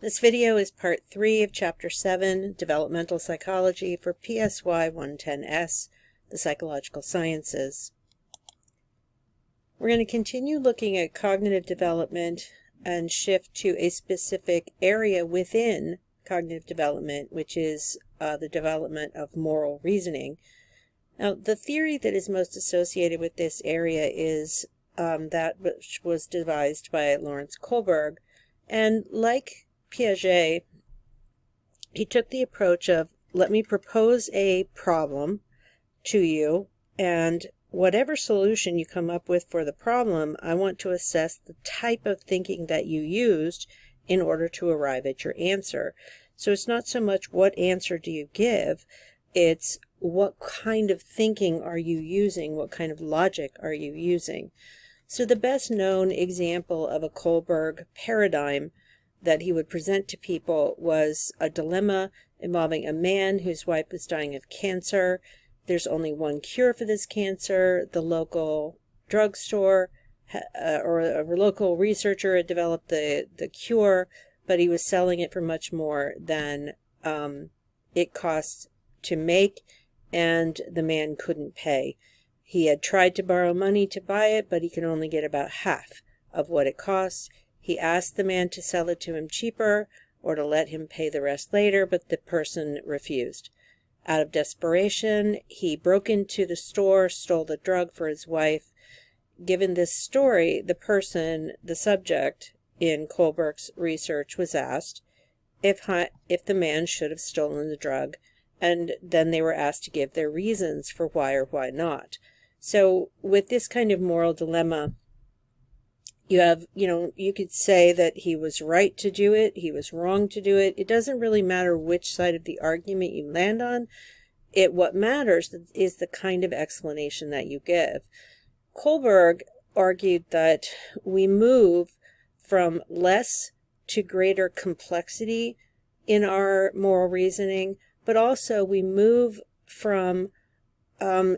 This video is part 3 of Chapter 7, Developmental Psychology for PSY 110S, the Psychological Sciences. We're going to continue looking at cognitive development and shift to a specific area within cognitive development, which is the development of moral reasoning. Now, the theory that is most associated with this area is that which was devised by Lawrence Kohlberg, and like Piaget, he took the approach of, let me propose a problem to you, and whatever solution you come up with for the problem, I want to assess the type of thinking that you used in order to arrive at your answer. So it's not so much what answer do you give, it's what kind of thinking are you using, what kind of logic are you using. So the best known example of a Kohlberg paradigm that he would present to people was a dilemma involving a man whose wife was dying of cancer. There's only one cure for this cancer. The local drugstore or a local researcher had developed the cure, but he was selling it for much more than it cost to make, and the man couldn't pay. He had tried to borrow money to buy it, but he could only get about half of what it cost. He asked the man to sell it to him cheaper or to let him pay the rest later, but the person refused. Out of desperation, he broke into the store, stole the drug for his wife. Given this story, the subject in Kohlberg's research was asked if the man should have stolen the drug, and then they were asked to give their reasons for why or why not. So with this kind of moral dilemma, you have, you could say that he was right to do it, he was wrong to do it. It doesn't really matter which side of the argument you land on. What matters is the kind of explanation that you give. Kohlberg argued that we move from less to greater complexity in our moral reasoning, but also we move from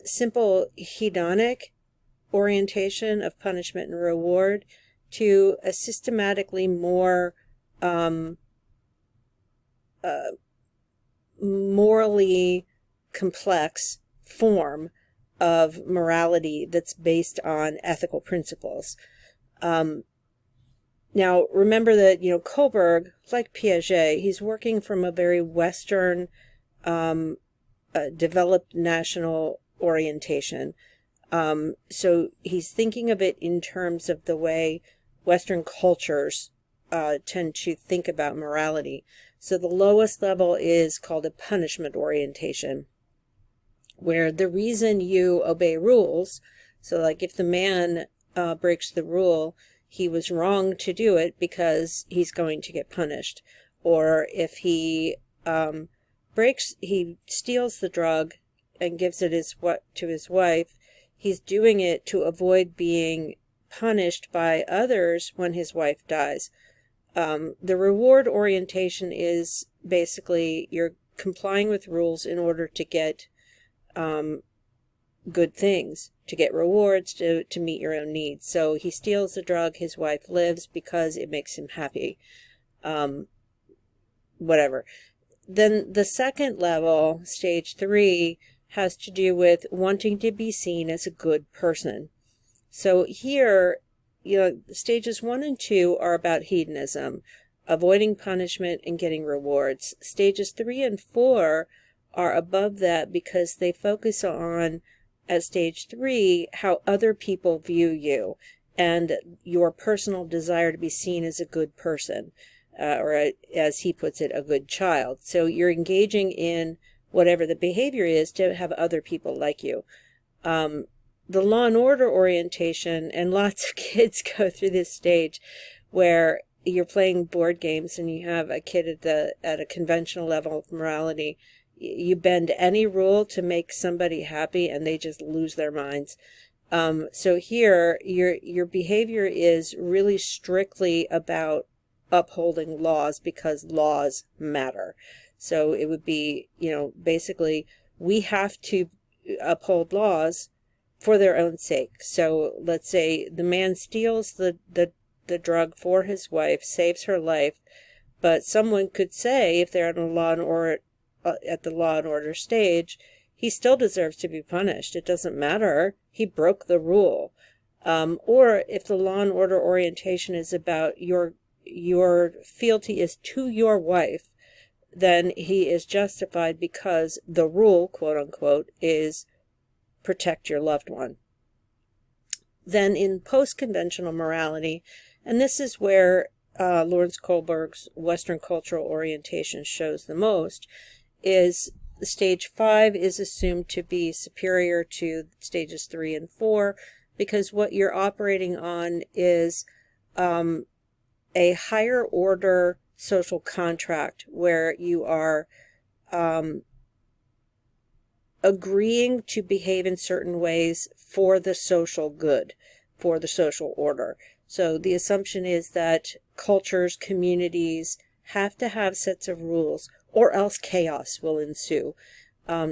simple hedonic orientation of punishment and reward to a systematically more morally complex form of morality that's based on ethical principles. Now, remember that, Kohlberg, like Piaget, he's working from a very Western, developed national orientation. So he's thinking of it in terms of the way Western cultures tend to think about morality. So the lowest level is called a punishment orientation, where the reason you obey rules, so like if the man breaks the rule, he was wrong to do it because he's going to get punished. Or if he he steals the drug and gives it to his wife, he's doing it to avoid being punished by others when his wife dies. The reward orientation is basically you're complying with rules in order to get good things, to get rewards, to meet your own needs. So he steals the drug, his wife lives because it makes him happy. Whatever. Then the second level, stage 3, has to do with wanting to be seen as a good person. So here, stages 1 and 2 are about hedonism, avoiding punishment and getting rewards. Stages 3 and 4 are above that because they focus on, at stage 3, how other people view you and your personal desire to be seen as a good person, or as he puts it, a good child. So you're engaging in whatever the behavior is to have other people like you. The law and order orientation, and lots of kids go through this stage where you're playing board games and you have a kid at a conventional level of morality. You bend any rule to make somebody happy and they just lose their minds. So here, your behavior is really strictly about upholding laws because laws matter. So it would be, basically, we have to uphold laws for their own sake. So let's say the man steals the drug for his wife, saves her life, But someone could say, if they're on a law and order, at the law and order stage, he still deserves to be punished. It doesn't matter. He broke the rule. Or if the law and order orientation is about your fealty is to your wife, then he is justified because the rule, quote unquote, is protect your loved one. Then in post-conventional morality, and this is where Lawrence Kohlberg's Western cultural orientation shows the most, is stage 5 is assumed to be superior to stages 3 and 4, because what you're operating on is a higher order social contract where you are agreeing to behave in certain ways for the social good, for the social order. So the assumption is that cultures, communities have to have sets of rules, or else chaos will ensue.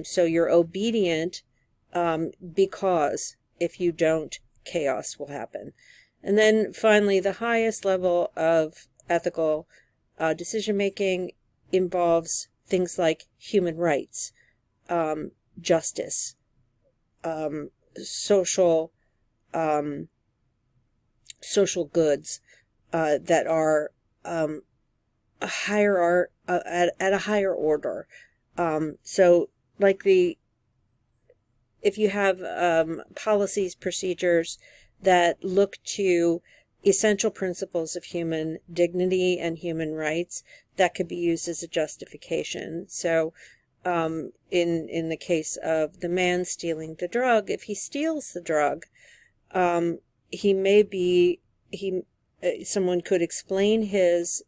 So you're obedient because if you don't, chaos will happen. And then finally, the highest level of ethical decision-making involves things like human rights, justice, social goods that are at a higher order. So like if you have policies, procedures that look to essential principles of human dignity and human rights, that could be used as a justification. So in the case of the man stealing the drug, if he steals the drug, someone could explain his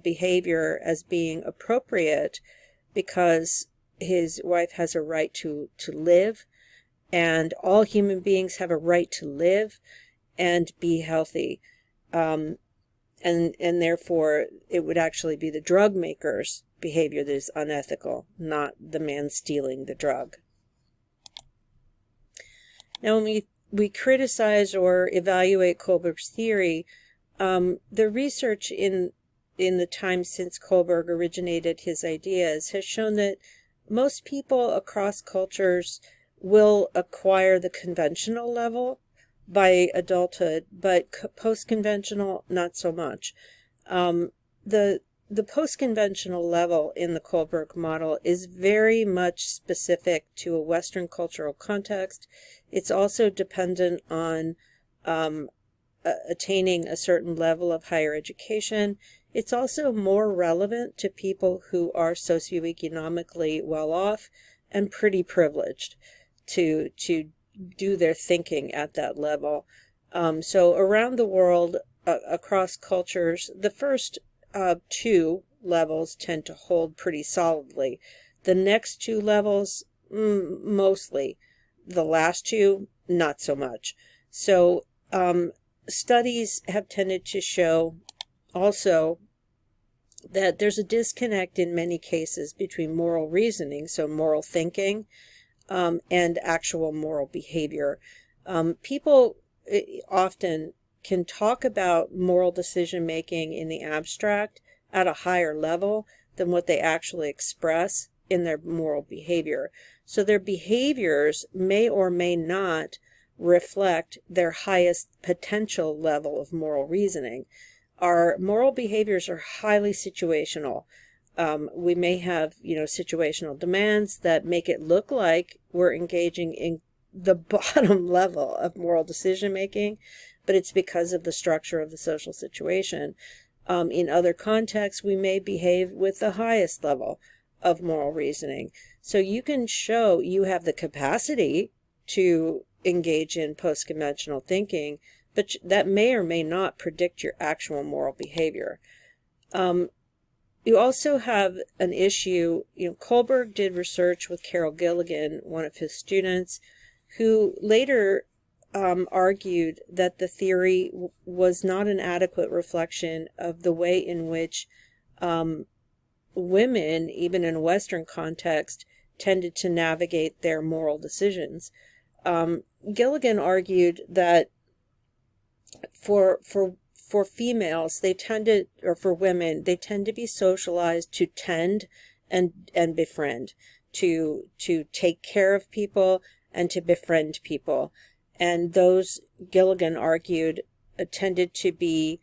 behavior as being appropriate because his wife has a right to live, and all human beings have a right to live and be healthy. And therefore, it would actually be the drug maker's behavior that is unethical, not the man stealing the drug. Now, when we criticize or evaluate Kohlberg's theory, the research in the time since Kohlberg originated his ideas has shown that most people across cultures will acquire the conventional level by adulthood, but post-conventional, not so much. The post-conventional level in the Kohlberg model is very much specific to a Western cultural context. It's also dependent on attaining a certain level of higher education. It's also more relevant to people who are socioeconomically well off and pretty privileged to do their thinking at that level. So around the world, across cultures, the first two levels tend to hold pretty solidly. The next two levels, mostly. The last two, not so much. So studies have tended to show also that there's a disconnect in many cases between moral reasoning, so moral thinking, and actual moral behavior. People often can talk about moral decision-making in the abstract at a higher level than what they actually express in their moral behavior. So their behaviors may or may not reflect their highest potential level of moral reasoning. Our moral behaviors are highly situational. We may have, situational demands that make it look like we're engaging in the bottom level of moral decision-making, but it's because of the structure of the social situation. In other contexts, we may behave with the highest level of moral reasoning. So you can show you have the capacity to engage in post-conventional thinking, but that may or may not predict your actual moral behavior. You also have an issue, Kohlberg did research with Carol Gilligan, one of his students, who later argued that the theory was not an adequate reflection of the way in which women, even in a Western context, tended to navigate their moral decisions. Gilligan argued that for for females, they tended, or for women, they tend to be socialized to tend and befriend, to take care of people and to befriend people. And those, Gilligan argued, tended to be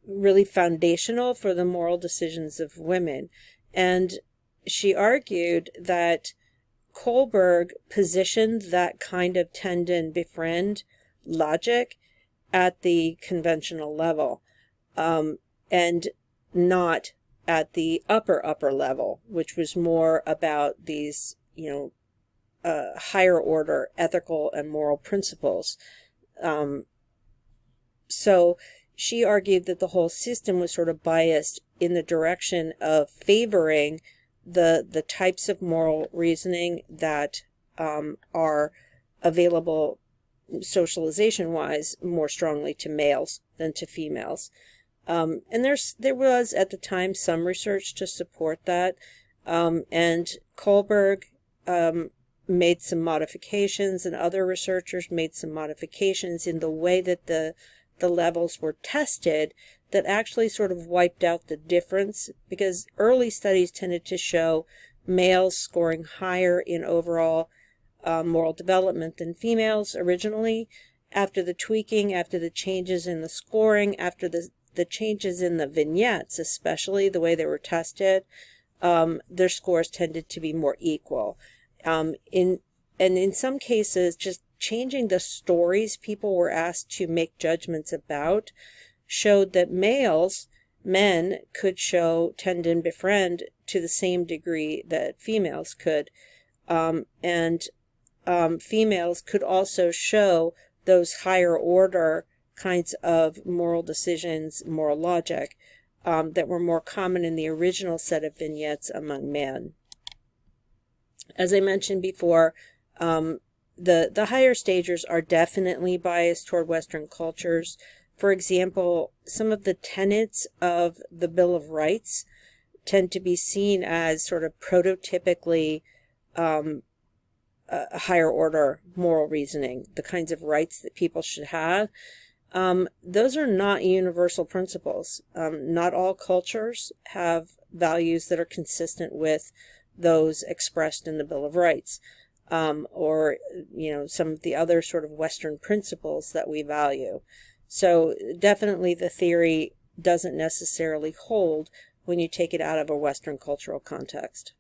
really foundational for the moral decisions of women. And she argued that Kohlberg positioned that kind of tend and befriend logic at the conventional level, and not at the upper level, which was more about these, higher order ethical and moral principles. So she argued that the whole system was sort of biased in the direction of favoring the types of moral reasoning that are available socialization-wise more strongly to males than to females. And there was at the time some research to support that, and Kohlberg made some modifications, and other researchers made some modifications in the way that the levels were tested that actually sort of wiped out the difference, because early studies tended to show males scoring higher in overall moral development than females originally. After the tweaking, after the changes in the scoring, after the changes in the vignettes, especially the way they were tested, their scores tended to be more equal. In some cases, just changing the stories people were asked to make judgments about showed that men could show tend and befriend to the same degree that females could. And females could also show those higher order kinds of moral decisions, moral logic, that were more common in the original set of vignettes among men. As I mentioned before, the higher stagers are definitely biased toward Western cultures. For example, some of the tenets of the Bill of Rights tend to be seen as sort of prototypically higher order moral reasoning, the kinds of rights that people should have. Those are not universal principles. Not all cultures have values that are consistent with those expressed in the Bill of Rights, or some of the other sort of Western principles that we value. So definitely the theory doesn't necessarily hold when you take it out of a Western cultural context.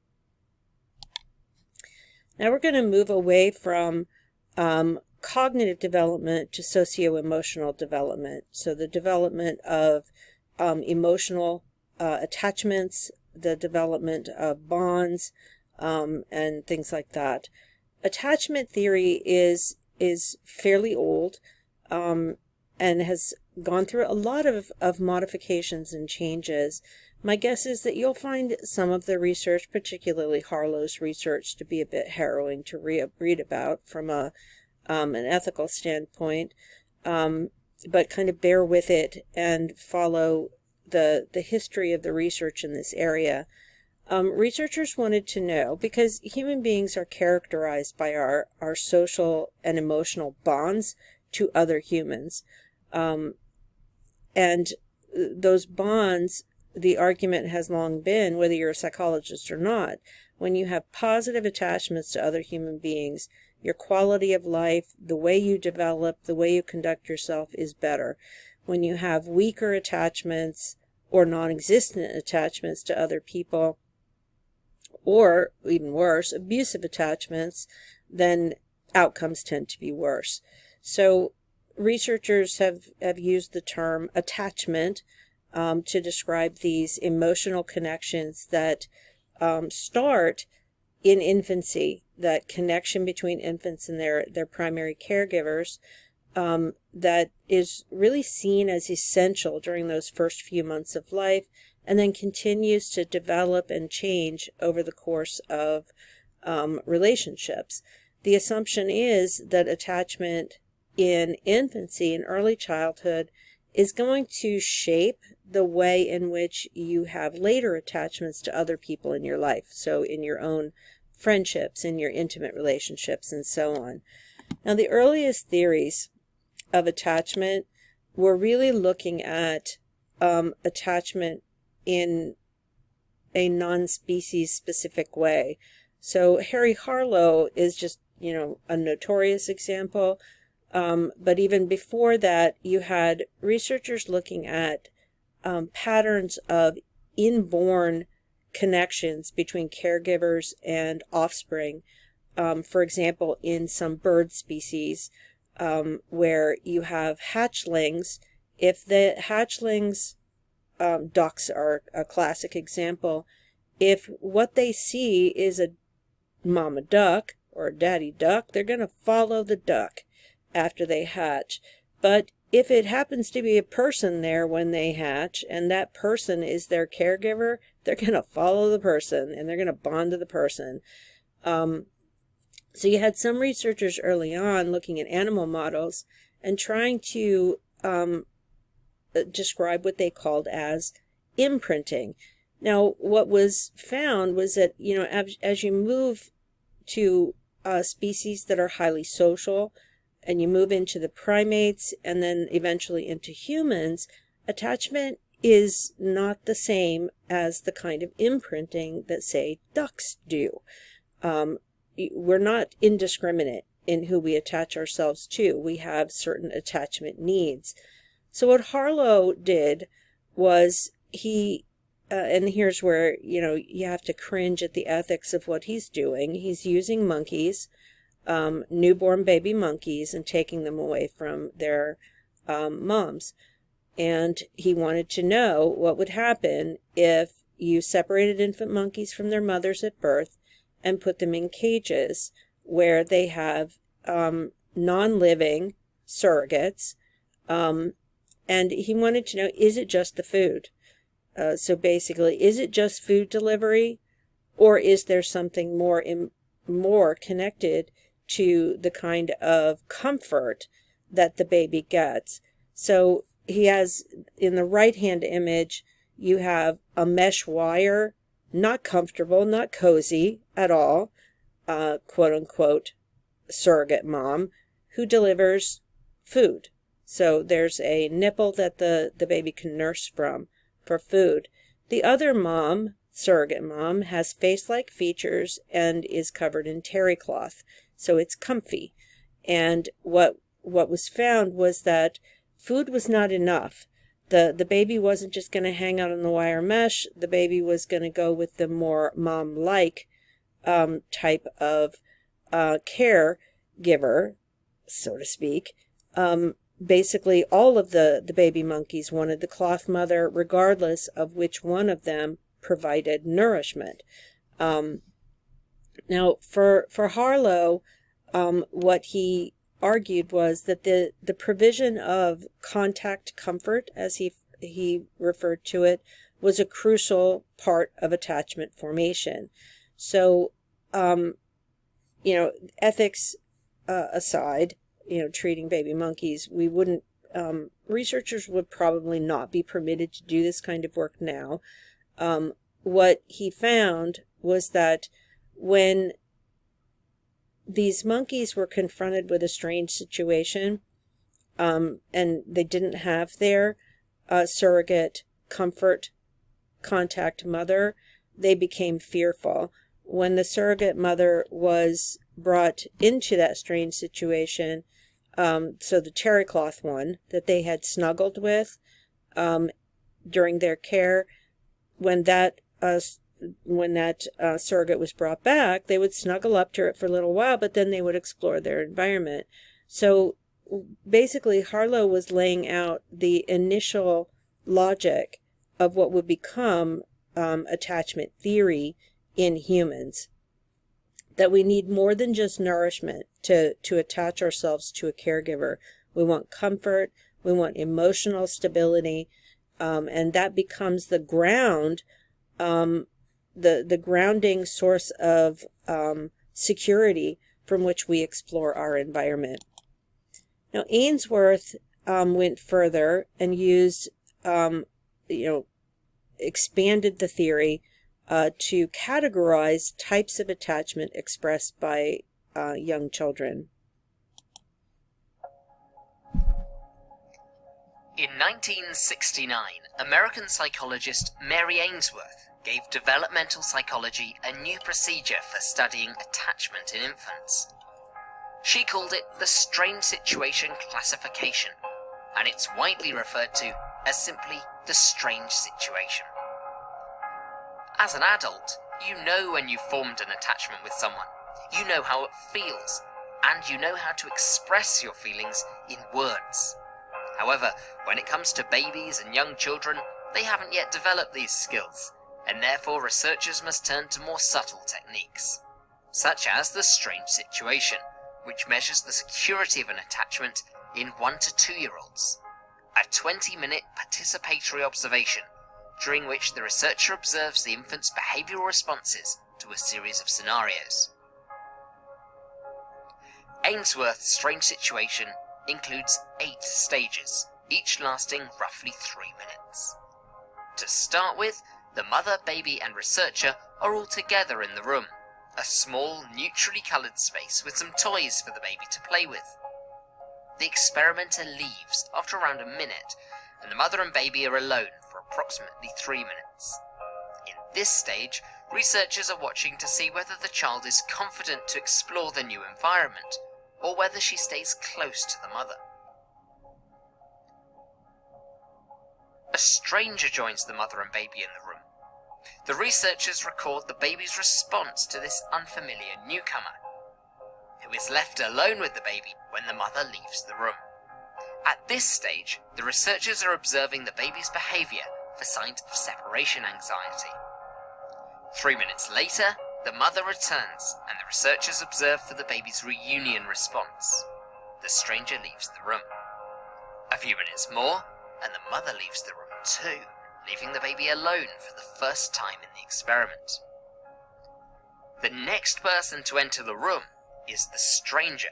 Now we're going to move away from cognitive development to socio-emotional development. So the development of emotional attachments, the development of bonds, and things like that. Attachment theory is fairly old, and has gone through a lot of modifications and changes. My guess is that you'll find some of the research, particularly Harlow's research, to be a bit harrowing to read about from an ethical standpoint, but kind of bear with it and follow the history of the research in this area. Researchers wanted to know, because human beings are characterized by our social and emotional bonds to other humans. And those bonds, the argument has long been, whether you're a psychologist or not, when you have positive attachments to other human beings, your quality of life, the way you develop, the way you conduct yourself is better. When you have weaker attachments or non-existent attachments to other people, or even worse, abusive attachments, then outcomes tend to be worse. So researchers have used the term attachment to describe these emotional connections that start in infancy, that connection between infants and their primary caregivers, that is really seen as essential during those first few months of life, and then continues to develop and change over the course of relationships. The assumption is that attachment in infancy and early childhood is going to shape the way in which you have later attachments to other people in your life, so in your own friendships, in your intimate relationships, and so on. Now, the earliest theories of attachment we're really looking at attachment in a non-species specific way. So Harry Harlow is just, a notorious example. But even before that, you had researchers looking at patterns of inborn connections between caregivers and offspring. For example, in some bird species, where you have hatchlings, if the hatchlings, ducks are a classic example, if what they see is a mama duck or a daddy duck, they're going to follow the duck after they hatch. But if it happens to be a person there when they hatch, and that person is their caregiver, they're going to follow the person, and they're going to bond to the person. So you had some researchers early on looking at animal models and trying to describe what they called as imprinting. Now, what was found was that, as you move to species that are highly social, and you move into the primates, and then eventually into humans, attachment is not the same as the kind of imprinting that, say, ducks do. We're not indiscriminate in who we attach ourselves to. We have certain attachment needs. So what Harlow did was and here's where, you have to cringe at the ethics of what he's doing. He's using monkeys, newborn baby monkeys, and taking them away from their moms. And he wanted to know what would happen if you separated infant monkeys from their mothers at birth and put them in cages where they have non-living surrogates. And he wanted to know, is it just the food? So basically, is it just food delivery, or is there something more connected to the kind of comfort that the baby gets? So he has, in the right-hand image, you have a mesh wire, not comfortable, not cozy at all, quote-unquote surrogate mom who delivers food. So there's a nipple that the baby can nurse from for food. The other mom, surrogate mom, has face-like features and is covered in terry cloth, so it's comfy. And what was found was that food was not enough. The baby wasn't just going to hang out on the wire mesh. The baby was going to go with the more mom-like type of caregiver, so to speak. Basically, all of the baby monkeys wanted the cloth mother, regardless of which one of them provided nourishment. Now, for Harlow, what he argued was that the provision of contact comfort, as he referred to it, was a crucial part of attachment formation. So, ethics aside, treating baby monkeys, we wouldn't, researchers would probably not be permitted to do this kind of work now. What he found was that when these monkeys were confronted with a strange situation, and they didn't have their surrogate comfort contact mother, they became fearful. When the surrogate mother was brought into that strange situation, so the terry cloth one that they had snuggled with during their care, when that surrogate was brought back, they would snuggle up to it for a little while, but then they would explore their environment. So basically, Harlow was laying out the initial logic of what would become attachment theory in humans. That we need more than just nourishment to attach ourselves to a caregiver. We want comfort, we want emotional stability, and that becomes the ground, the grounding source of security from which we explore our environment. Now, Ainsworth went further and used, expanded the theory to categorize types of attachment expressed by young children. In 1969, American psychologist Mary Ainsworth gave developmental psychology a new procedure for studying attachment in infants. She called it the strange situation classification, and it's widely referred to as simply the strange situation. As an adult, you know when you've formed an attachment with someone, you know how it feels, and you know how to express your feelings in words. However, when it comes to babies and young children, they haven't yet developed these skills, and therefore researchers must turn to more subtle techniques, such as the strange situation, which measures the security of an attachment in 1 to 2-year-olds. A 20-minute participatory observation, during which the researcher observes the infant's behavioural responses to a series of scenarios. Ainsworth's strange situation includes 8 stages, each lasting roughly 3 minutes. To start with, the mother, baby and researcher are all together in the room, a small, neutrally coloured space with some toys for the baby to play with. The experimenter leaves after around a minute, and the mother and baby are alone for approximately 3 minutes. In this stage, researchers are watching to see whether the child is confident to explore the new environment, or whether she stays close to the mother. A stranger joins the mother and baby in the room. The researchers record the baby's response to this unfamiliar newcomer, who is left alone with the baby when the mother leaves the room. At this stage, the researchers are observing the baby's behaviour for signs of separation anxiety. 3 minutes later, the mother returns, and the researchers observe for the baby's reunion response. The stranger leaves the room. A few minutes more, and the mother leaves the room too, leaving the baby alone for the first time in the experiment. The next person to enter the room is the stranger,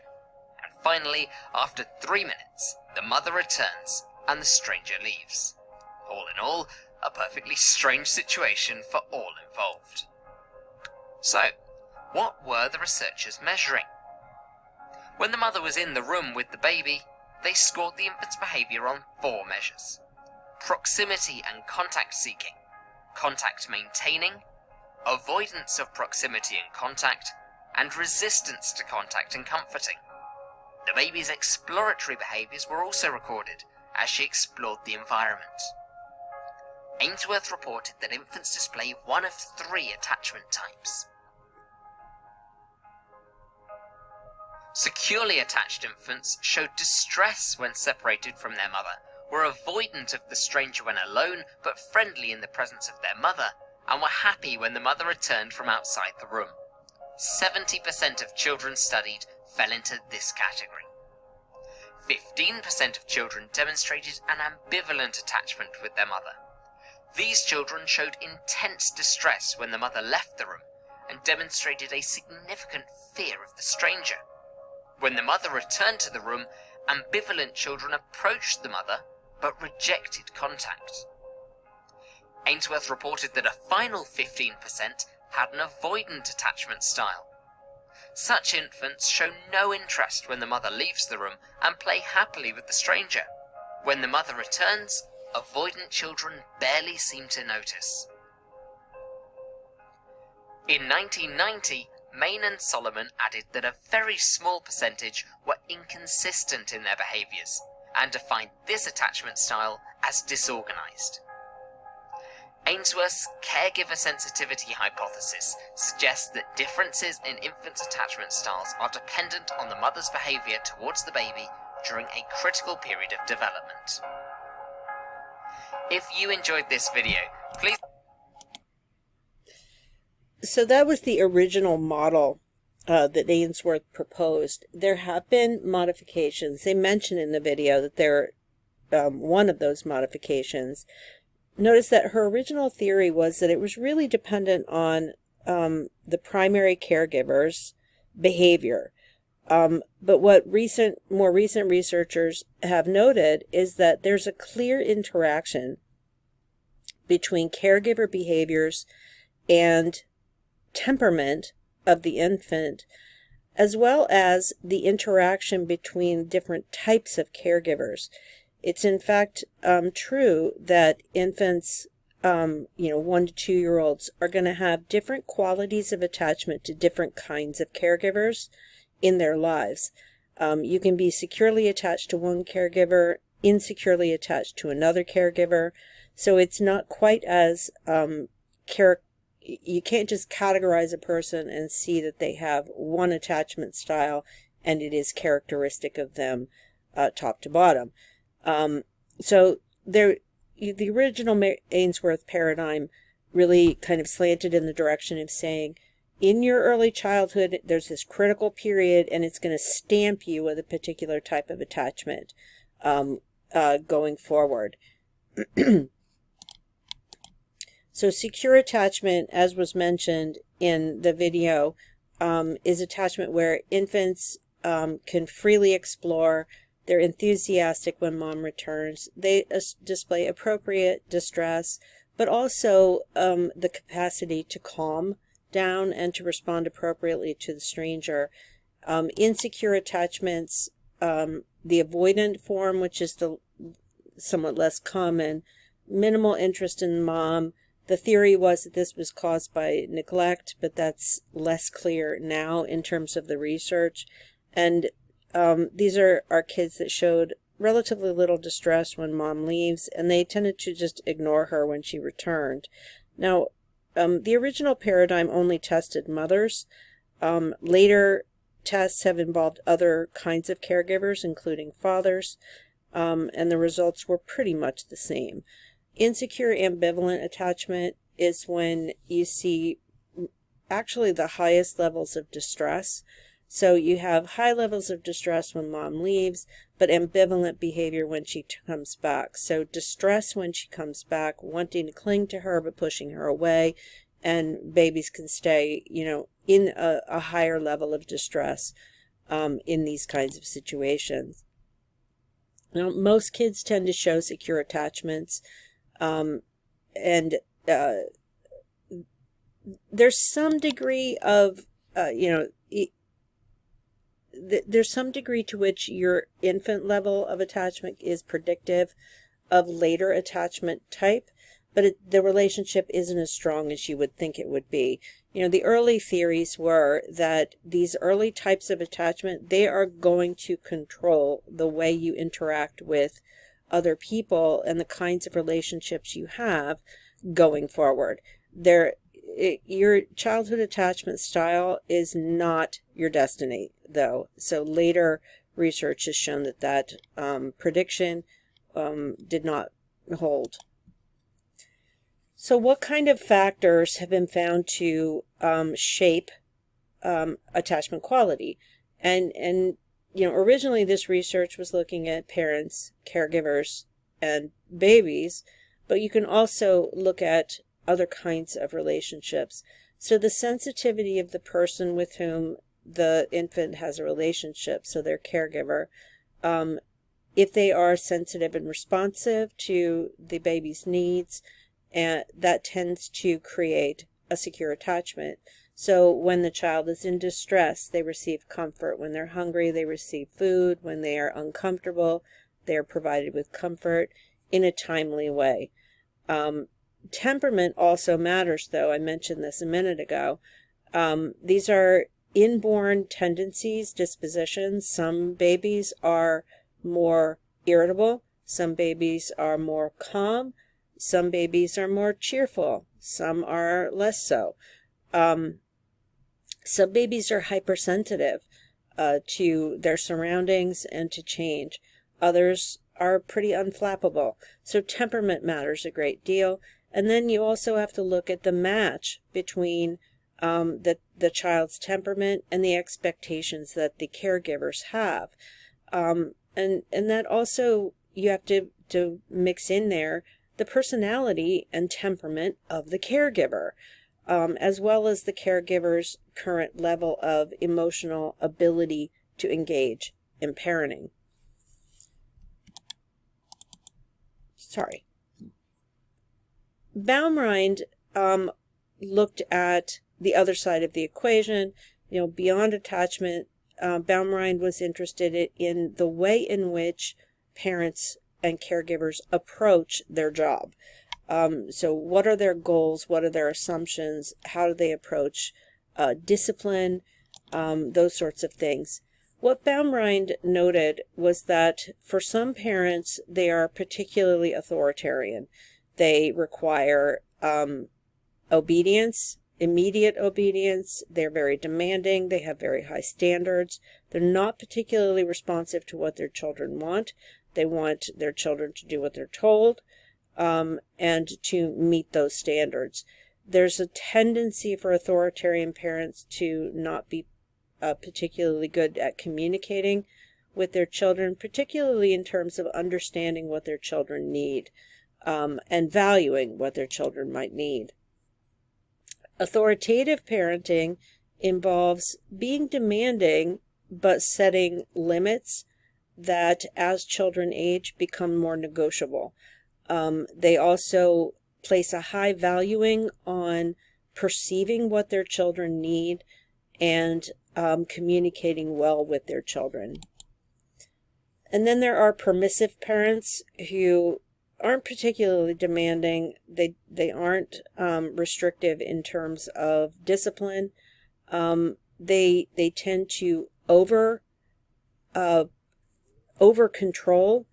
and finally, after 3 minutes, the mother returns, and the stranger leaves. All in all, a perfectly strange situation for all involved. So, what were the researchers measuring? When the mother was in the room with the baby, they scored the infant's behaviour on 4 measures: proximity and contact seeking, contact maintaining, avoidance of proximity and contact, and resistance to contact and comforting. The baby's exploratory behaviours were also recorded as she explored the environment. Ainsworth reported that infants display one of 3 attachment types. Securely attached infants showed distress when separated from their mother, were avoidant of the stranger when alone, but friendly in the presence of their mother, and were happy when the mother returned from outside the room. 70% of children studied fell into this category. 15% of children demonstrated an ambivalent attachment with their mother. These children showed intense distress when the mother left the room, and demonstrated a significant fear of the stranger. When the mother returned to the room, ambivalent children approached the mother, but rejected contact. Ainsworth reported that a final 15% had an avoidant attachment style. Such infants show no interest when the mother leaves the room and play happily with the stranger. When the mother returns, avoidant children barely seem to notice. In 1990, Main and Solomon added that a very small percentage were inconsistent in their behaviours, and defined this attachment style as disorganised. Ainsworth's caregiver sensitivity hypothesis suggests that differences in infants' attachment styles are dependent on the mother's behaviour towards the baby during a critical period of development. If you enjoyed this video, please... So that was the original model that Ainsworth proposed. There have been modifications. They mention in the video that they're one of those modifications. Notice that her original theory was that it was really dependent on the primary caregiver's behavior. But what more recent researchers have noted is that there's a clear interaction between caregiver behaviors and temperament of the infant, as well as the interaction between different types of caregivers. It's in fact true that infants, 1 to 2 year olds are going to have different qualities of attachment to different kinds of caregivers in their lives. You can be securely attached to one caregiver, insecurely attached to another caregiver. So it's not quite as you can't just categorize a person and see that they have one attachment style and it is characteristic of them top to bottom. So the original Ainsworth paradigm really kind of slanted in the direction of saying, in your early childhood, there's this critical period, and it's going to stamp you with a particular type of attachment going forward. So secure attachment, as was mentioned in the video, is attachment where infants can freely explore. They're enthusiastic when mom returns. They display appropriate distress, but also the capacity to calm down and to respond appropriately to the stranger. Insecure attachments, the avoidant form, which is the somewhat less common, minimal interest in mom. The theory was that this was caused by neglect, but that's less clear now in terms of the research. And these are kids that showed relatively little distress when mom leaves, and they tended to just ignore her when she returned. Now, the original paradigm only tested mothers. Later tests have involved other kinds of caregivers, including fathers, and the results were pretty much the same. Insecure ambivalent attachment is when you see actually the highest levels of distress. So you have high levels of distress when mom leaves, but ambivalent behavior when she comes back. So distress when she comes back, wanting to cling to her but pushing her away, and babies can stay, in a higher level of distress in these kinds of situations. Now, most kids tend to show secure attachments, and there's some degree of, there's some degree to which your infant level of attachment is predictive of later attachment type, but the relationship isn't as strong as you would think it would be. The early theories were that these early types of attachment, they are going to control the way you interact with other people and the kinds of relationships you have going forward. Your childhood attachment style is not your destiny, though. So later research has shown that prediction did not hold. So what kind of factors have been found to shape attachment quality? And originally this research was looking at parents, caregivers, and babies, but you can also look at other kinds of relationships. So the sensitivity of the person with whom the infant has a relationship, so their caregiver, if they are sensitive and responsive to the baby's needs, and that tends to create a secure attachment. So when the child is in distress, they receive comfort. When they're hungry, they receive food. When they are uncomfortable, they are provided with comfort in a timely way. Temperament also matters, though. I mentioned this a minute ago. These are inborn tendencies, dispositions. Some babies are more irritable. Some babies are more calm. Some babies are more cheerful. Some are less so. Some babies are hypersensitive to their surroundings and to change. Others are pretty unflappable. So temperament matters a great deal. And then you also have to look at the match between the child's temperament and the expectations that the caregivers have. And that also, you have to mix in there the personality and temperament of the caregiver, as well as the caregiver's current level of emotional ability to engage in parenting. Sorry. Baumrind looked at the other side of the equation, beyond attachment. Baumrind was interested in the way in which parents and caregivers approach their job. So what are their goals? What are their assumptions? How do they approach discipline? Those sorts of things. What Baumrind noted was that for some parents, they are particularly authoritarian. They require obedience, immediate obedience. They're very demanding. They have very high standards. They're not particularly responsive to what their children want. They want their children to do what they're told, and to meet those standards. There's a tendency for authoritarian parents to not be particularly good at communicating with their children, particularly in terms of understanding what their children need, and valuing what their children might need. Authoritative parenting involves being demanding but setting limits that, as children age, become more negotiable. They also place a high valuing on perceiving what their children need and communicating well with their children. And then there are permissive parents who aren't particularly demanding. They aren't restrictive in terms of discipline. They tend to over control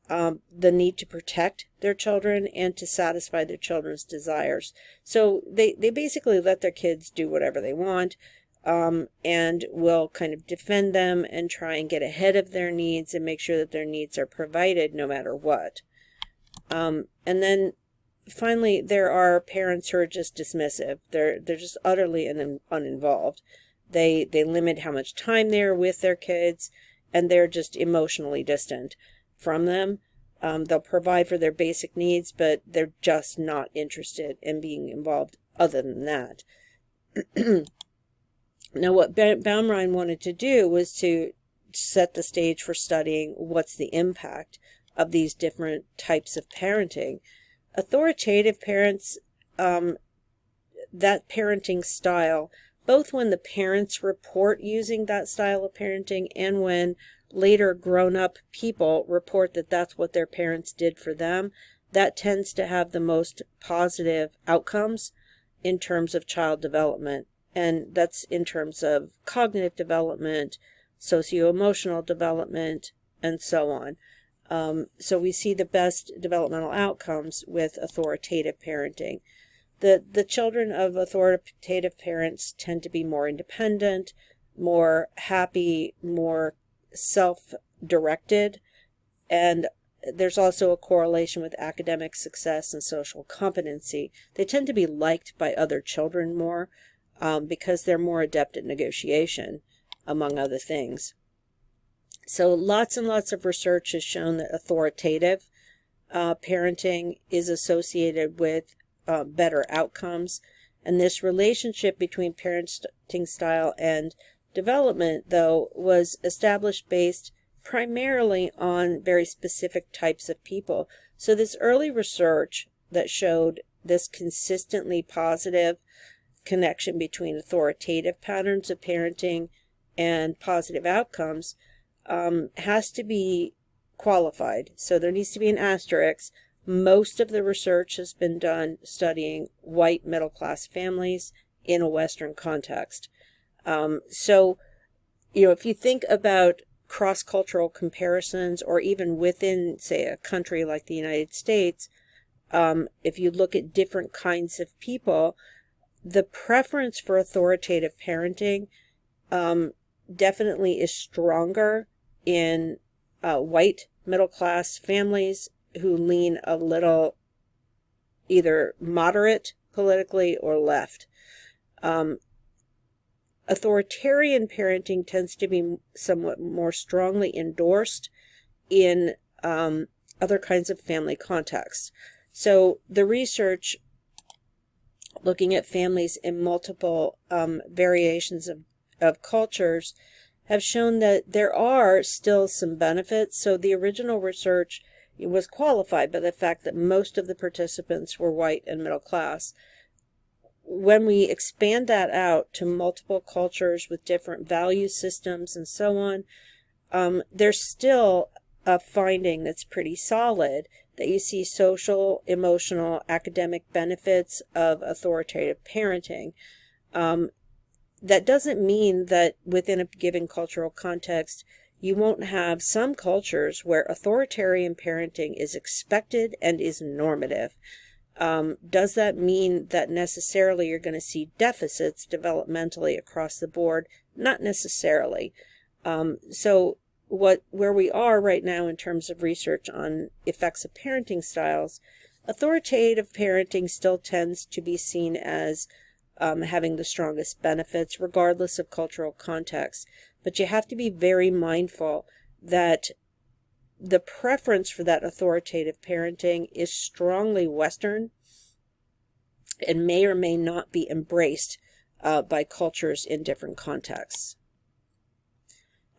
the need to protect their children and to satisfy their children's desires. So they basically let their kids do whatever they want, and will kind of defend them and try and get ahead of their needs and make sure that their needs are provided no matter what. And then finally, there are parents who are just dismissive. They're just utterly uninvolved. They limit how much time they're with their kids, and they're just emotionally distant from them. They'll provide for their basic needs, but they're just not interested in being involved other than that. Now, what Baumrind wanted to do was to set the stage for studying what's the impact of these different types of parenting. Authoritative parents, that parenting style, both when the parents report using that style of parenting and when later grown-up people report that that's what their parents did for them, that tends to have the most positive outcomes in terms of child development. And that's in terms of cognitive development, socio-emotional development, and so on. So we see the best developmental outcomes with authoritative parenting. The children of authoritative parents tend to be more independent, more happy, more self-directed, and there's also a correlation with academic success and social competency. They tend to be liked by other children more, because they're more adept at negotiation, among other things. So lots and lots of research has shown that authoritative parenting is associated with better outcomes. And this relationship between parenting style and development, though, was established based primarily on very specific types of people. So this early research that showed this consistently positive connection between authoritative patterns of parenting and positive outcomes has to be qualified. So there needs to be an asterisk. Most of the research has been done studying white middle-class families in a Western context. So, if you think about cross-cultural comparisons, or even within, say, a country like the United States, if you look at different kinds of people, the preference for authoritative parenting definitely is stronger in white middle-class families who lean a little either moderate politically or left. Authoritarian parenting tends to be somewhat more strongly endorsed in other kinds of family contexts. So the research looking at families in multiple variations of cultures have shown that there are still some benefits. So the original research was qualified by the fact that most of the participants were white and middle class. When we expand that out to multiple cultures with different value systems and so on, there's still a finding that's pretty solid, that you see social, emotional, academic benefits of authoritative parenting. That doesn't mean that within a given cultural context, you won't have some cultures where authoritarian parenting is expected and is normative. Does that mean that necessarily you're going to see deficits developmentally across the board? Not necessarily. So where we are right now in terms of research on effects of parenting styles, authoritative parenting still tends to be seen as having the strongest benefits regardless of cultural context. But you have to be very mindful that the preference for that authoritative parenting is strongly Western and may or may not be embraced by cultures in different contexts.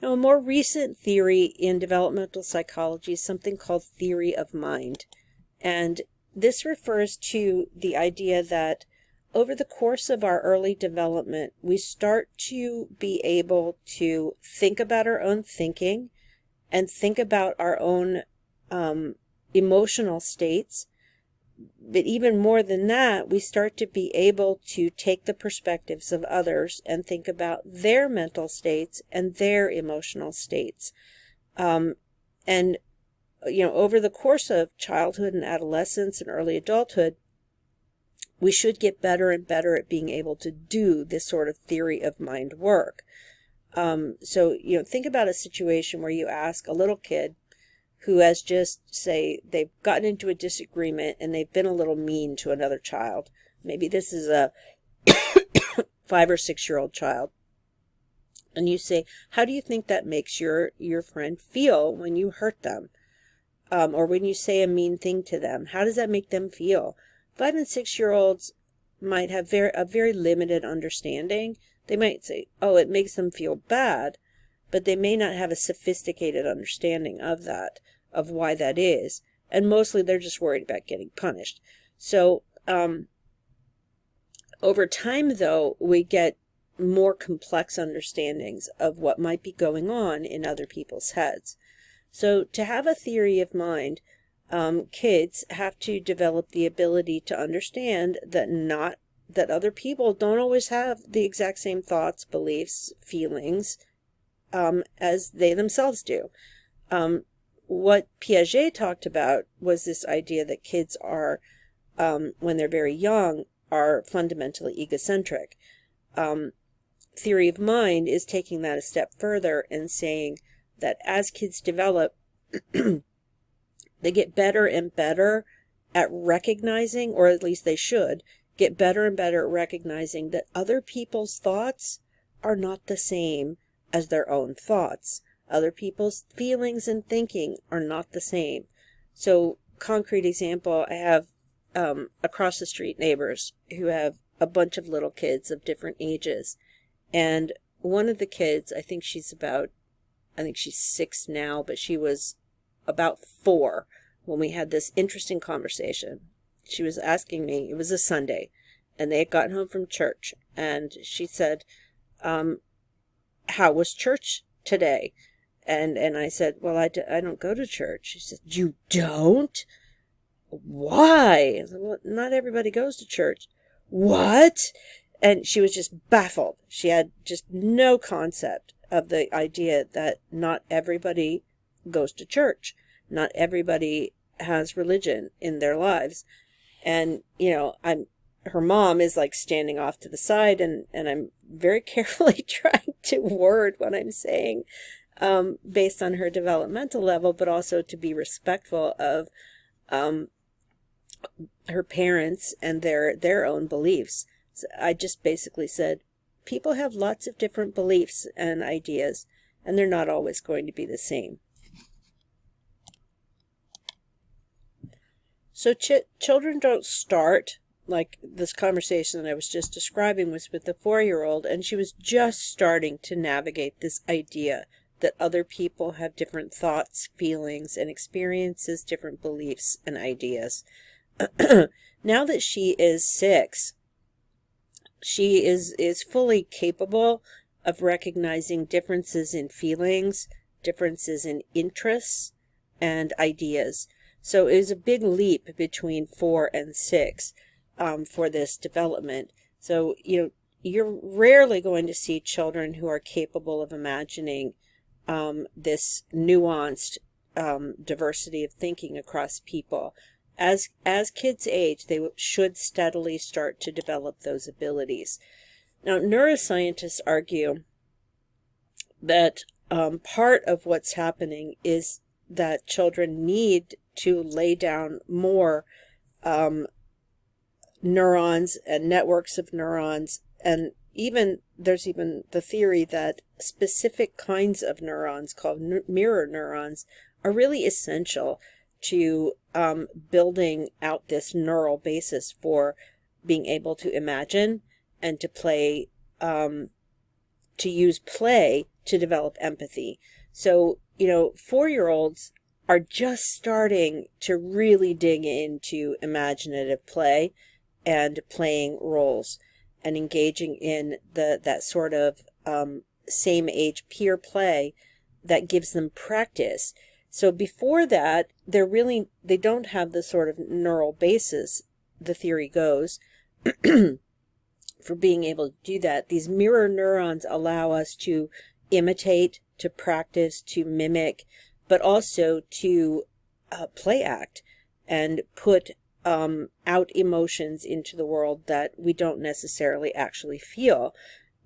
Now, a more recent theory in developmental psychology is something called theory of mind. And this refers to the idea that over the course of our early development, we start to be able to think about our own thinking and think about our own emotional states. But even more than that, we start to be able to take the perspectives of others and think about their mental states and their emotional states. And, over the course of childhood and adolescence and early adulthood, we should get better and better at being able to do this sort of theory of mind work. So, think about a situation where you ask a little kid who has just, say, they've gotten into a disagreement and they've been a little mean to another child. Maybe this is a 5 or 6-year-old child. And you say, how do you think that makes your friend feel when you hurt them? Or when you say a mean thing to them? How does that make them feel? 5 and 6-year-olds might have a very limited understanding. They might say, oh, it makes them feel bad, but they may not have a sophisticated understanding of that, of why that is. And mostly they're just worried about getting punished. So over time, though, we get more complex understandings of what might be going on in other people's heads. So to have a theory of mind, kids have to develop the ability to understand that other people don't always have the exact same thoughts, beliefs, feelings as they themselves do. What Piaget talked about was this idea that kids are, when they're very young, are fundamentally egocentric. Theory of mind is taking that a step further and saying that as kids develop, they get better and better at recognizing, or at least they should, get better and better at recognizing that other people's thoughts are not the same as their own thoughts. Other people's feelings and thinking are not the same. So, concrete example, I have across the street neighbors who have a bunch of little kids of different ages. And one of the kids, I think she's 6 now, but she was about 4 when we had this interesting conversation. She was asking me, it was a Sunday, and they had gotten home from church, and she said, how was church today? And I said, well, I don't go to church. She said, you don't? Why? I said, well, not everybody goes to church. What? And she was just baffled. She had just no concept of the idea that not everybody goes to church. Not everybody has religion in their lives. And, her mom is like standing off to the side, and I'm very carefully trying to word what I'm saying based on her developmental level, but also to be respectful of her parents and their own beliefs. So I just basically said, people have lots of different beliefs and ideas, and they're not always going to be the same. So children don't start, like this conversation that I was just describing was with the 4-year-old, and she was just starting to navigate this idea that other people have different thoughts, feelings, and experiences, different beliefs and ideas. Now that she is 6, she is fully capable of recognizing differences in feelings, differences in interests, and ideas. So it was a big leap between 4 and 6 for this development. So, you're rarely going to see children who are capable of imagining this nuanced diversity of thinking across people. As kids age, they should steadily start to develop those abilities. Now, neuroscientists argue that part of what's happening is that children need to lay down more neurons and networks of neurons, and there's even the theory that specific kinds of neurons called mirror neurons are really essential to building out this neural basis for being able to imagine and to play, to use play to develop empathy. So, 4-year-olds are just starting to really dig into imaginative play and playing roles and engaging in that sort of same age peer play that gives them practice. So before that, they don't have the sort of neural basis, the theory goes, for being able to do that. These mirror neurons allow us to imitate, to practice, to mimic, but also to play act and put out emotions into the world that we don't necessarily actually feel.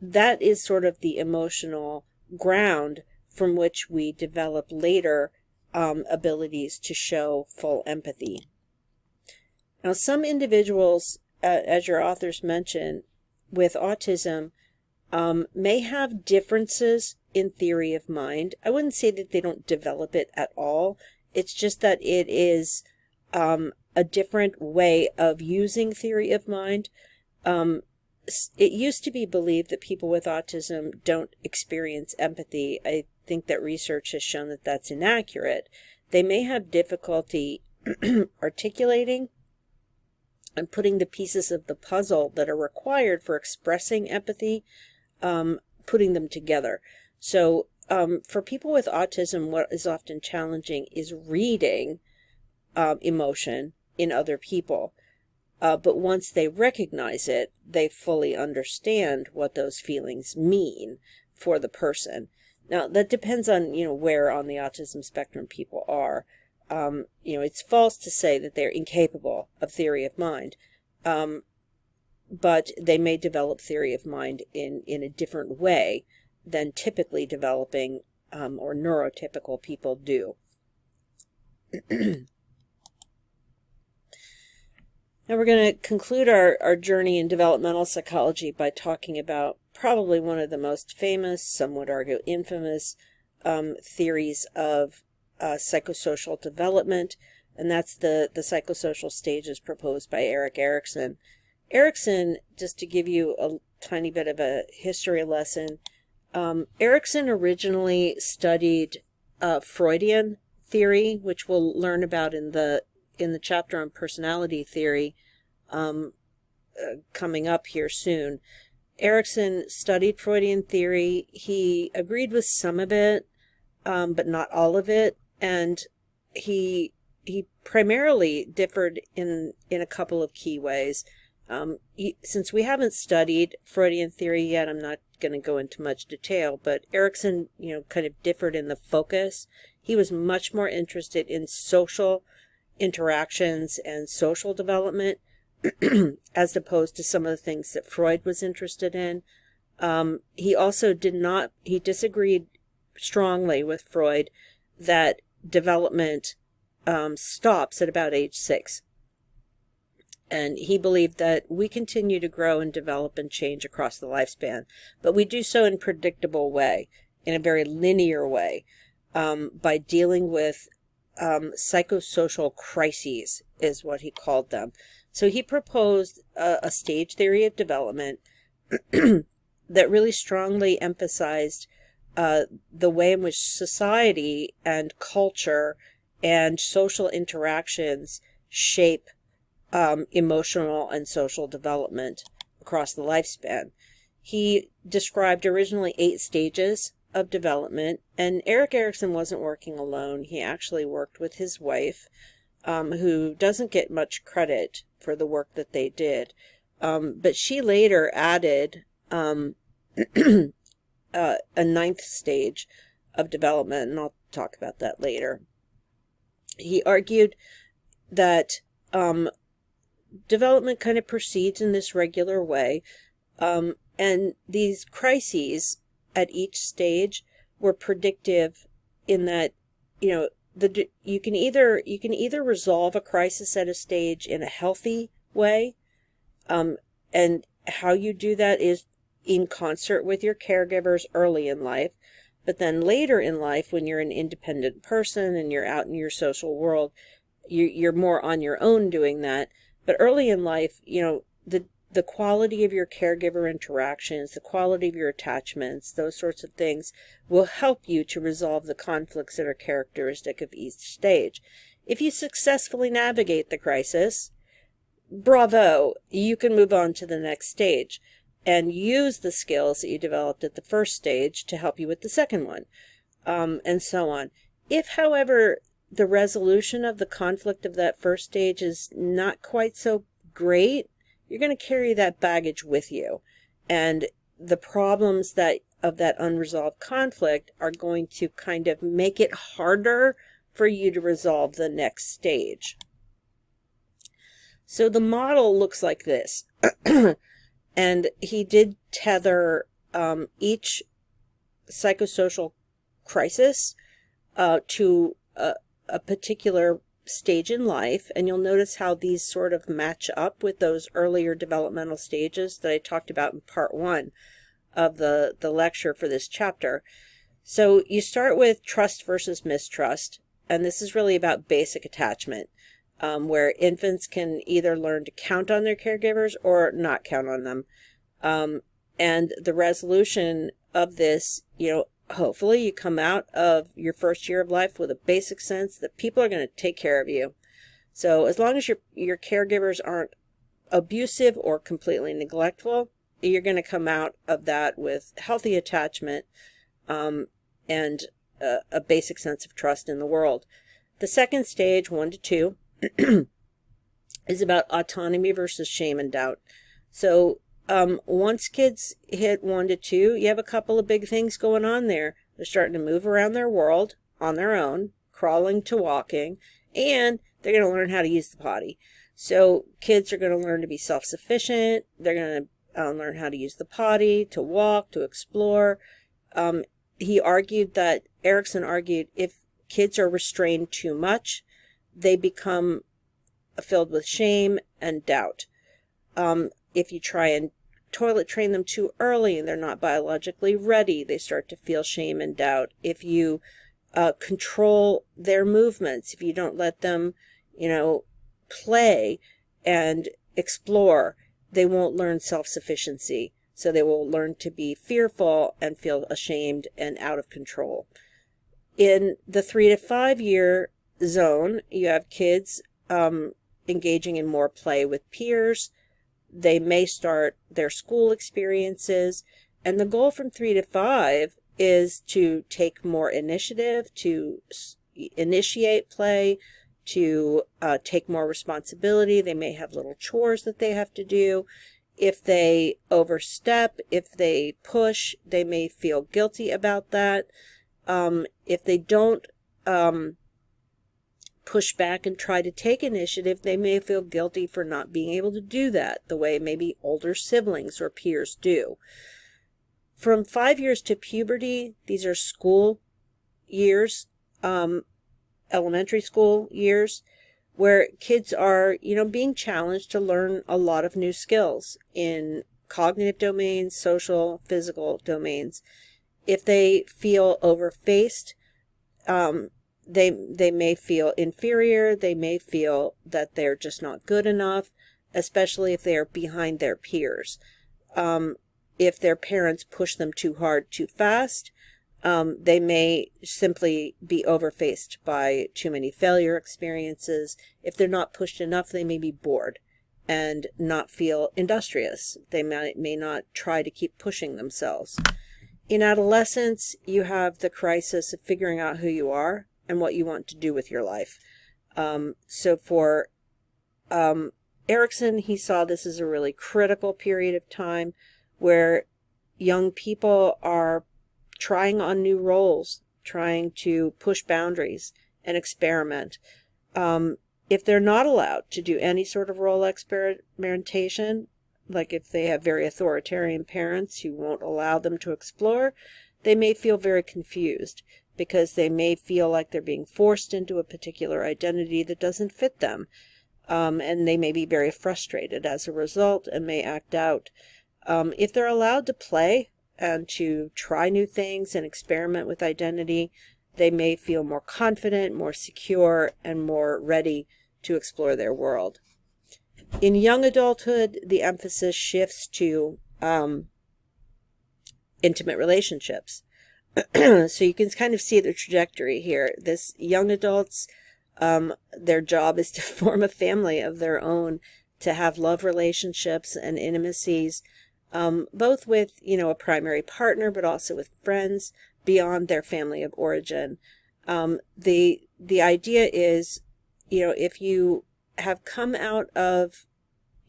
That is sort of the emotional ground from which we develop later abilities to show full empathy. Now, some individuals, as your authors mention, with autism may have differences in theory of mind. I wouldn't say that they don't develop it at all. It's just that it is a different way of using theory of mind. It used to be believed that people with autism don't experience empathy. I think that research has shown that that's inaccurate. They may have difficulty articulating and putting the pieces of the puzzle that are required for expressing empathy, putting them together. So for people with autism, what is often challenging is reading emotion in other people. But once they recognize it, they fully understand what those feelings mean for the person. Now, that depends on, where on the autism spectrum people are. It's false to say that they're incapable of theory of mind, but they may develop theory of mind in a different way than typically developing or neurotypical people do. Now we're going to conclude our journey in developmental psychology by talking about probably one of the most famous, some would argue infamous, theories of psychosocial development, and that's the psychosocial stages proposed by Erik Erikson. Erikson, just to give you a tiny bit of a history lesson, Erikson originally studied Freudian theory, which we'll learn about in the chapter on personality theory coming up here soon. Erikson studied Freudian theory. He agreed with some of it, but not all of it, and he primarily differed in a couple of key ways. Since we haven't studied Freudian theory yet, I'm not going to go into much detail, but Erikson, kind of differed in the focus. He was much more interested in social interactions and social development as opposed to some of the things that Freud was interested in. He also he disagreed strongly with Freud that development stops at about age 6. And he believed that we continue to grow and develop and change across the lifespan, but we do so in a predictable way, in a very linear way, by dealing with psychosocial crises, is what he called them. So he proposed a stage theory of development that really strongly emphasized the way in which society and culture and social interactions shape emotional and social development across the lifespan. He described originally 8 stages of development, and Erik Erikson wasn't working alone. He actually worked with his wife, who doesn't get much credit for the work that they did. But she later added a ninth stage of development, and I'll talk about that later. He argued that development kind of proceeds in this regular way, and these crises at each stage were predictive in that, you know, you can either resolve a crisis at a stage in a healthy way, and how you do that is in concert with your caregivers early in life. But then later in life, when you're an independent person and you're out in your social world, you're more on your own doing that. But early in life, you know, the quality of your caregiver interactions, the quality of your attachments, those sorts of things will help you to resolve the conflicts that are characteristic of each stage. If you successfully navigate the crisis, bravo, you can move on to the next stage and use the skills that you developed at the first stage to help you with the second one, and so on. If, however, the resolution of the conflict of that first stage is not quite so great, you're going to carry that baggage with you. And the problems of that unresolved conflict are going to kind of make it harder for you to resolve the next stage. So the model looks like this. And he did tether each psychosocial crisis to a particular stage in life, and you'll notice how these sort of match up with those earlier developmental stages that I talked about in part 1 of the lecture for this chapter. So you start with trust versus mistrust, and this is really about basic attachment, where infants can either learn to count on their caregivers or not count on them. And the resolution of this, you know, hopefully you come out of your first year of life with a basic sense that people are going to take care of you. So as long as your caregivers aren't abusive or completely neglectful, you're going to come out of that with healthy attachment, and a basic sense of trust in the world. The second stage, 1 to 2, is about autonomy versus shame and doubt. So once kids hit 1 to 2, you have a couple of big things going on there. They're starting to move around their world on their own, crawling to walking, and they're going to learn how to use the potty. So kids are going to learn to be self-sufficient. They're going to learn how to use the potty, to walk, to explore. Erikson argued, if kids are restrained too much, they become filled with shame and doubt. If you try and toilet train them too early and they're not biologically ready, they start to feel shame and doubt. If you control their movements, if you don't let them, you know, play and explore, they won't learn self-sufficiency. So they will learn to be fearful and feel ashamed and out of control. In the 3 to 5 year zone, you have kids engaging in more play with peers. They may start their school experiences, and the goal from 3 to 5 is to take more initiative, to initiate play, to take more responsibility. They may have little chores that they have to do. If they overstep, if they push, they may feel guilty about that. If they don't push back and try to take initiative, they may feel guilty for not being able to do that the way maybe older siblings or peers do. From 5 years to puberty, these are school years, elementary school years, where kids are, you know, being challenged to learn a lot of new skills in cognitive domains, social, physical domains. If they feel overfaced, they may feel inferior. They may feel that they're just not good enough, especially if they are behind their peers. If their parents push them too hard, too fast, they may simply be overfaced by too many failure experiences. If they're not pushed enough, they may be bored and not feel industrious. They may not try to keep pushing themselves. In adolescence, you have the crisis of figuring out who you are and what you want to do with your life. So for Erikson, he saw this as a really critical period of time where young people are trying on new roles, trying to push boundaries and experiment. If they're not allowed to do any sort of role experimentation, like if they have very authoritarian parents who won't allow them to explore, they may feel very confused because they may feel like they're being forced into a particular identity that doesn't fit them. And they may be very frustrated as a result and may act out. If they're allowed to play and to try new things and experiment with identity, they may feel more confident, more secure, and more ready to explore their world. In young adulthood, the emphasis shifts to intimate relationships. So you can kind of see the trajectory here. This young adults, their job is to form a family of their own, to have love relationships and intimacies, both with, a primary partner, but also with friends beyond their family of origin. The idea is, if you have come out of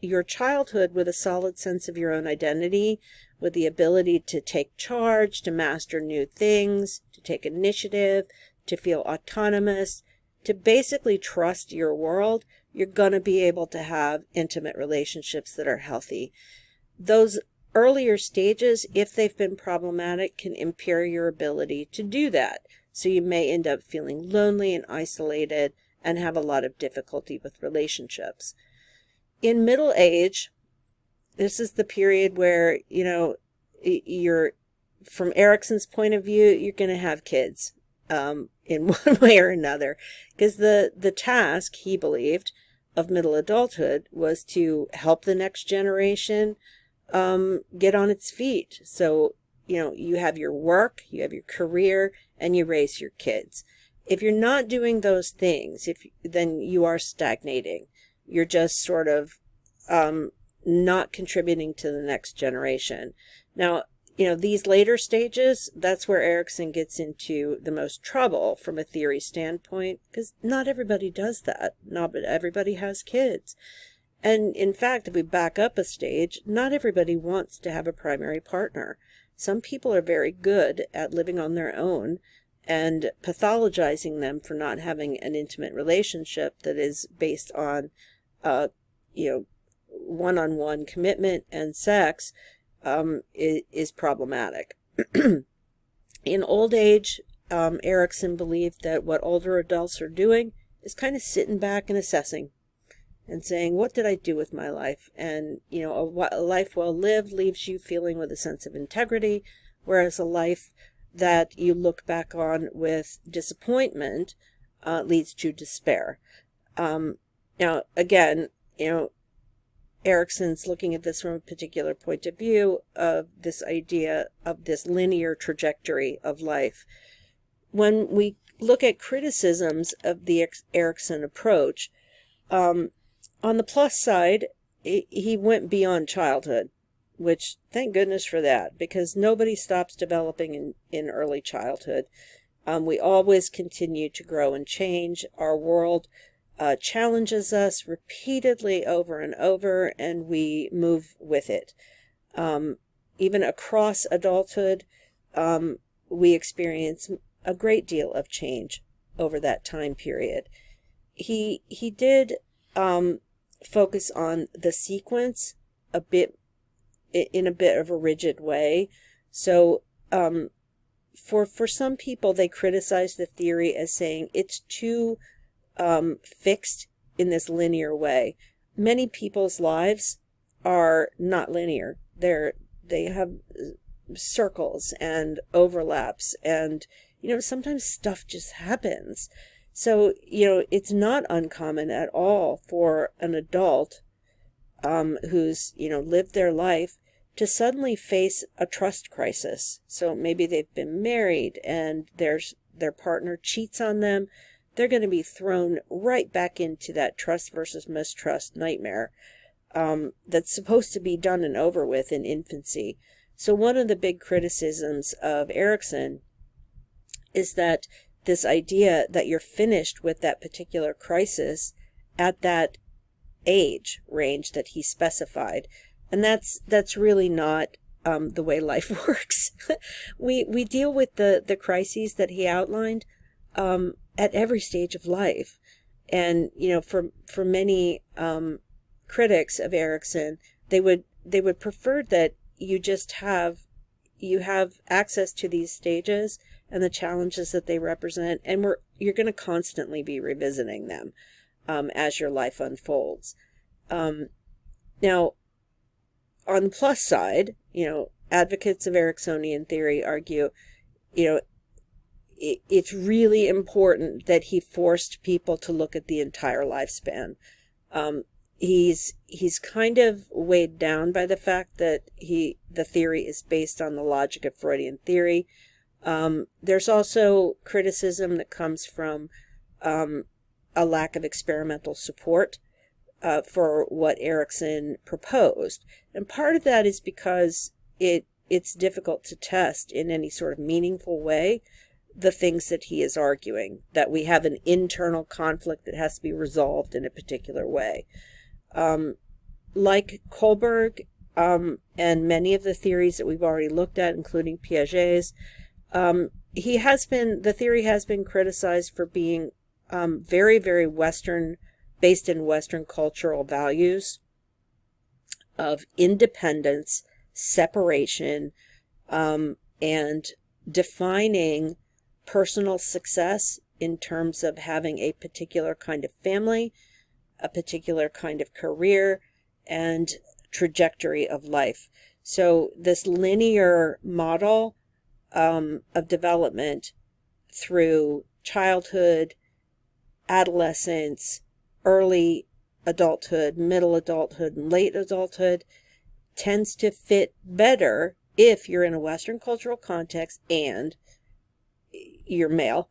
your childhood with a solid sense of your own identity, with the ability to take charge, to master new things, to take initiative, to feel autonomous, to basically trust your world, you're going to be able to have intimate relationships that are healthy. Those earlier stages, if they've been problematic, can impair your ability to do that. So you may end up feeling lonely and isolated and have a lot of difficulty with relationships. In middle age, this is the period where, you're, from Erikson's point of view, you're going to have kids in one way or another. Because the task, he believed, of middle adulthood was to help the next generation get on its feet. So, you have your work, you have your career, and you raise your kids. If you're not doing those things, then you are stagnating. You're just sort of not contributing to the next generation. Now, these later stages, that's where Erikson gets into the most trouble from a theory standpoint, because not everybody does that. Not everybody has kids. And in fact, if we back up a stage, not everybody wants to have a primary partner. Some people are very good at living on their own and pathologizing them for not having an intimate relationship that is based on, one-on-one commitment and sex is problematic. In old age, Erikson believed that what older adults are doing is kind of sitting back and assessing and saying, what did I do with my life? And, a life well lived leaves you feeling with a sense of integrity, whereas a life that you look back on with disappointment leads to despair. Now, again, Erikson's looking at this from a particular point of view of this idea of this linear trajectory of life. When we look at criticisms of the Erikson approach, on the plus side, he went beyond childhood, which thank goodness for that, because nobody stops developing in early childhood. We always continue to grow and change. Our world challenges us repeatedly over and over, and we move with it. Even across adulthood, we experience a great deal of change over that time period. He did focus on the sequence in a bit of a rigid way. So for some people, they criticize the theory as saying it's too fixed in this linear way. Many people's lives are not linear. They have circles and overlaps, and sometimes stuff just happens. So it's not uncommon at all for an adult who's lived their life to suddenly face a trust crisis. So maybe they've been married and their partner cheats on them. They're going to be thrown right back into that trust versus mistrust nightmare that's supposed to be done and over with in infancy. So one of the big criticisms of Erikson is that this idea that you're finished with that particular crisis at that age range that he specified. And that's really not the way life works. we deal with the crises that he outlined at every stage of life. And, you know, for many critics of Erikson, they would prefer that you have access to these stages and the challenges that they represent, and you're going to constantly be revisiting them as your life unfolds. Now, on the plus side, you know, advocates of Ericksonian theory argue, you know, it's really important that he forced people to look at the entire lifespan. He's kind of weighed down by the fact that the theory is based on the logic of Freudian theory. There's also criticism that comes from a lack of experimental support for what Erikson proposed. And part of that is because it's difficult to test in any sort of meaningful way the things that he is arguing, that we have an internal conflict that has to be resolved in a particular way. Like Kohlberg and many of the theories that we've already looked at, including Piaget's, the theory has been criticized for being very, very Western, based in Western cultural values of independence, separation, and defining personal success in terms of having a particular kind of family, a particular kind of career, and trajectory of life. So this linear model of development through childhood, adolescence, early adulthood, middle adulthood, and late adulthood tends to fit better if you're in a Western cultural context and you're male,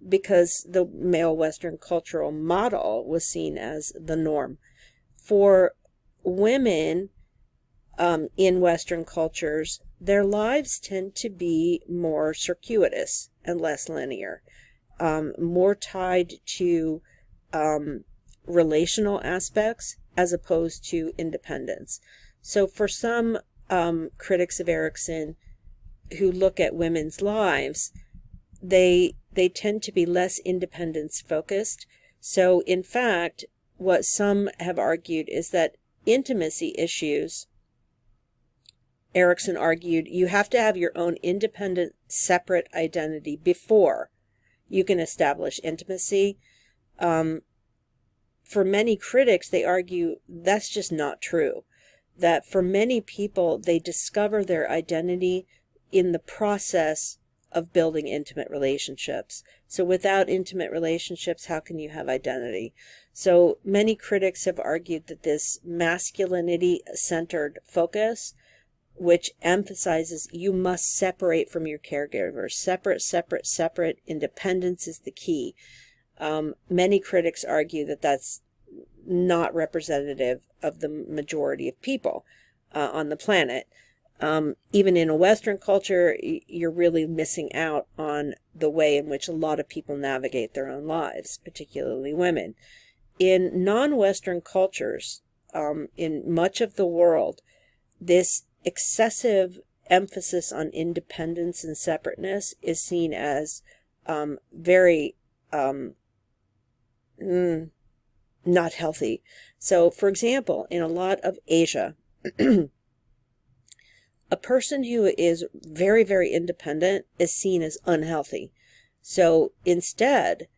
because the male Western cultural model was seen as the norm. For women in Western cultures, their lives tend to be more circuitous and less linear, more tied to relational aspects as opposed to independence. So for some critics of Erikson who look at women's lives, they tend to be less independence focused. So in fact, what some have argued is that intimacy issues, Erikson argued, you have to have your own independent, separate identity before you can establish intimacy. For many critics, they argue that's just not true. That for many people, they discover their identity in the process of building intimate relationships. So without intimate relationships, how can you have identity? So many critics have argued that this masculinity-centered focus, which emphasizes you must separate from your caregiver, separate, independence is the key. Many critics argue that that's not representative of the majority of people on the planet. Even in a Western culture, you're really missing out on the way in which a lot of people navigate their own lives, particularly women. In non-Western cultures, in much of the world, this excessive emphasis on independence and separateness is seen as very not healthy. So, for example, in a lot of Asia, a person who is very, very independent is seen as unhealthy. So instead,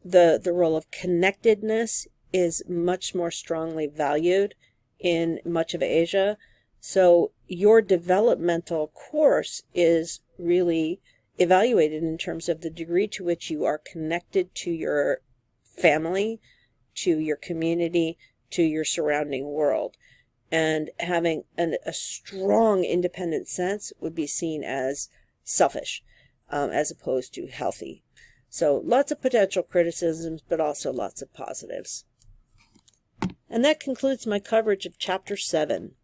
the role of connectedness is much more strongly valued in much of Asia. So your developmental course is really evaluated in terms of the degree to which you are connected to your family, to your community, to your surrounding world. And having a strong independent sense would be seen as selfish, as opposed to healthy. So lots of potential criticisms, but also lots of positives. And that concludes my coverage of Chapter 7.